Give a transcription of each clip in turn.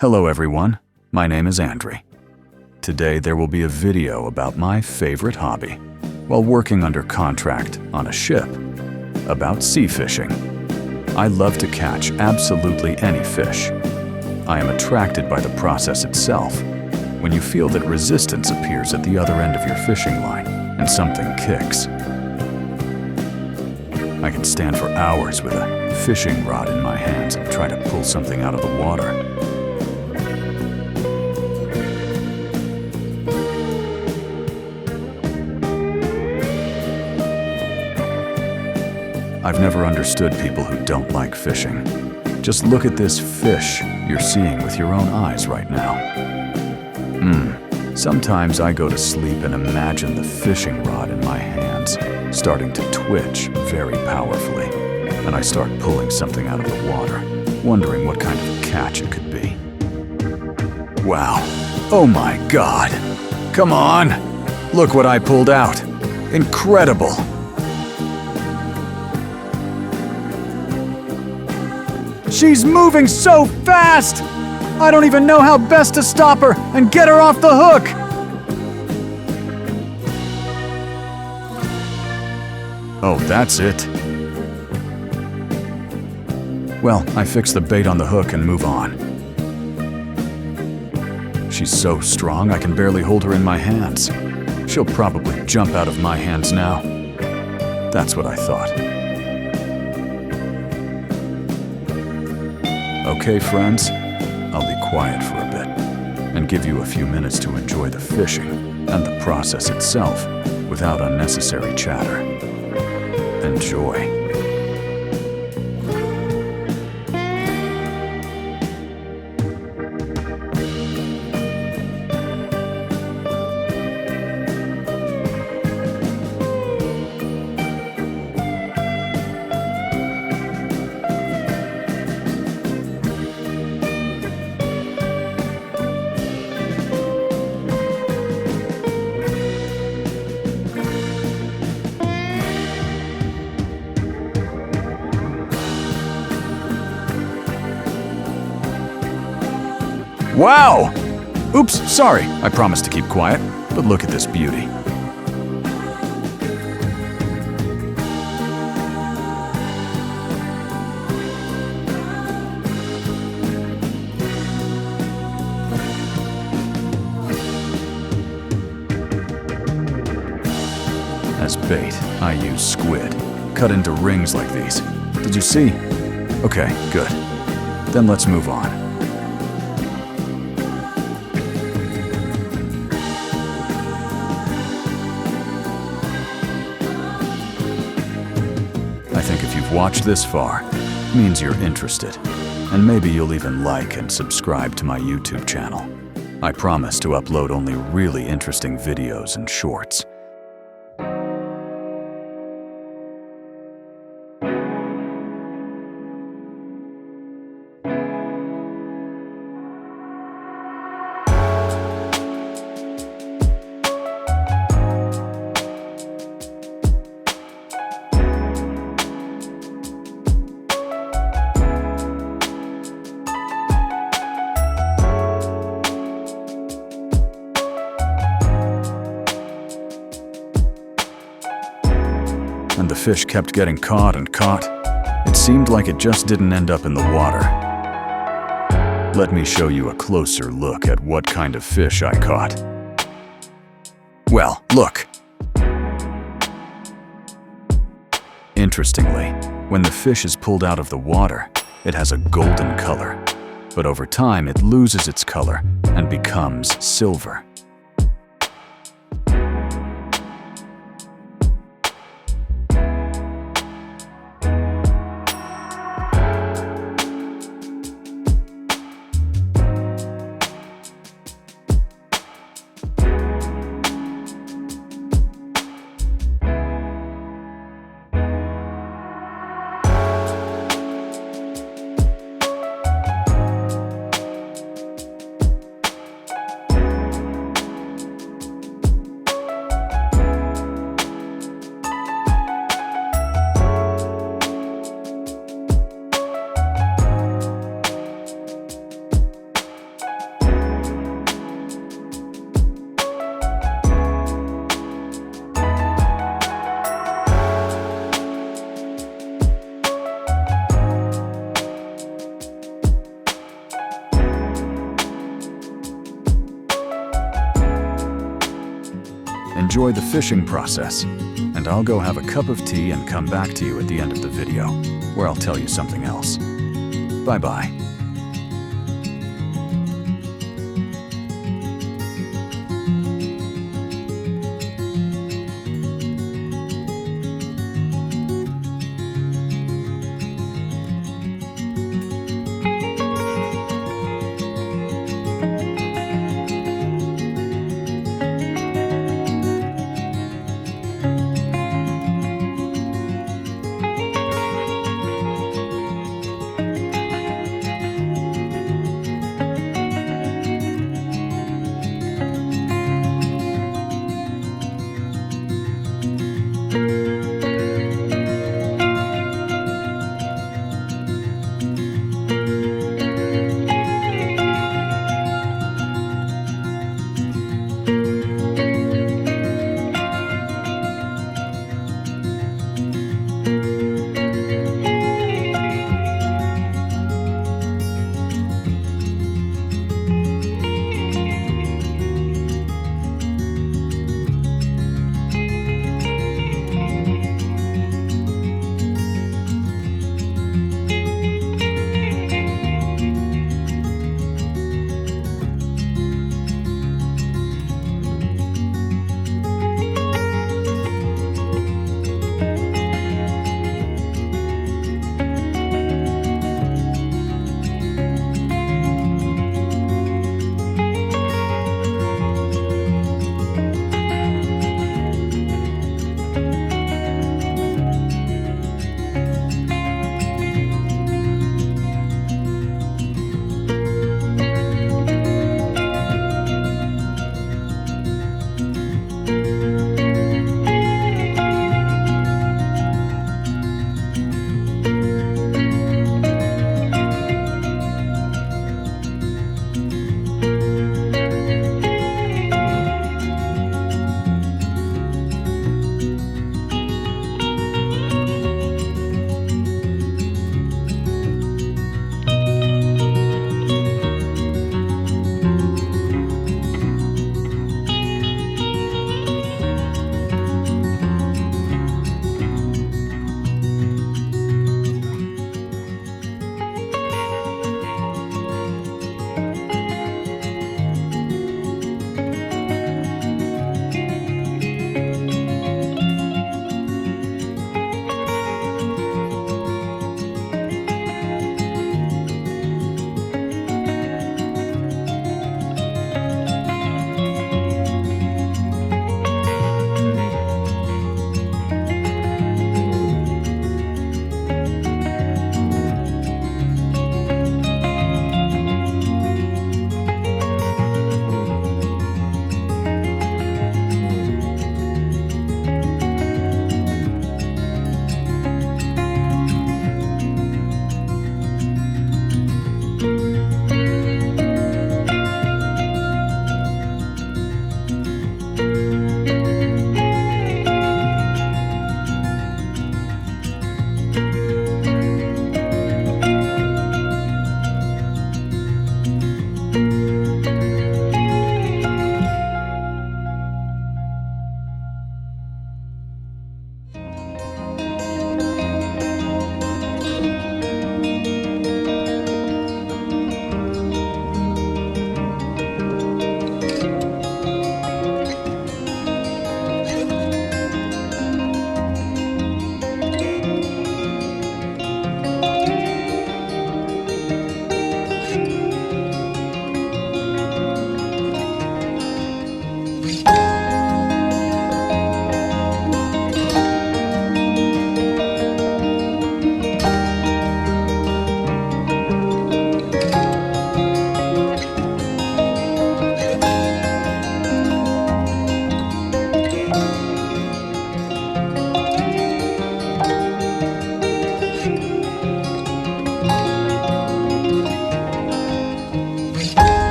Hello everyone, my name is Andre. Today there will be a video about my favorite hobby while working under contract on a ship, about sea fishing. I love to catch absolutely any fish. I am attracted by the process itself, when you feel that resistance appears at the other end of your fishing line and something kicks. I can stand for hours with a fishing rod in my hands and try to pull something out of the water. I've never understood people who don't like fishing. Just look at this fish you're seeing with your own eyes right now. Sometimes I go to sleep and imagine the fishing rod in my hands starting to twitch very powerfully, and I start pulling something out of the water, wondering what kind of catch it could be. Wow. Oh my God. Come on. Look what I pulled out. Incredible. She's moving so fast! I don't even know how best to stop her and get her off the hook! Oh, that's it. Well, I fix the bait on the hook and move on. She's so strong I can barely hold her in my hands. She'll probably jump out of my hands now. That's what I thought. Okay, friends, I'll be quiet for a bit and give you a few minutes to enjoy the fishing and the process itself without unnecessary chatter. Enjoy. Wow! Oops, sorry. I promised to keep quiet, but look at this beauty. As bait, I use squid, cut into rings like these. Did you see? Okay, good. Then let's move on. I think if you've watched this far, it means you're interested, and maybe you'll even like and subscribe to my YouTube channel. I promise to upload only really interesting videos and shorts. And the fish kept getting caught and caught. It seemed like it just didn't end up in the water. Let me show you a closer look at what kind of fish I caught. Well, look. Interestingly, when the fish is pulled out of the water, it has a golden color, but over time it loses its color and becomes silver. Enjoy the fishing process, and I'll go have a cup of tea and come back to you at the end of the video, where I'll tell you something else. Bye-bye.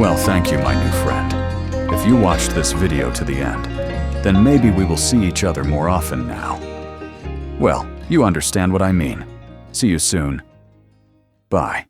Well, thank you, my new friend. If you watched this video to the end, then maybe we will see each other more often now. Well, you understand what I mean. See you soon. Bye.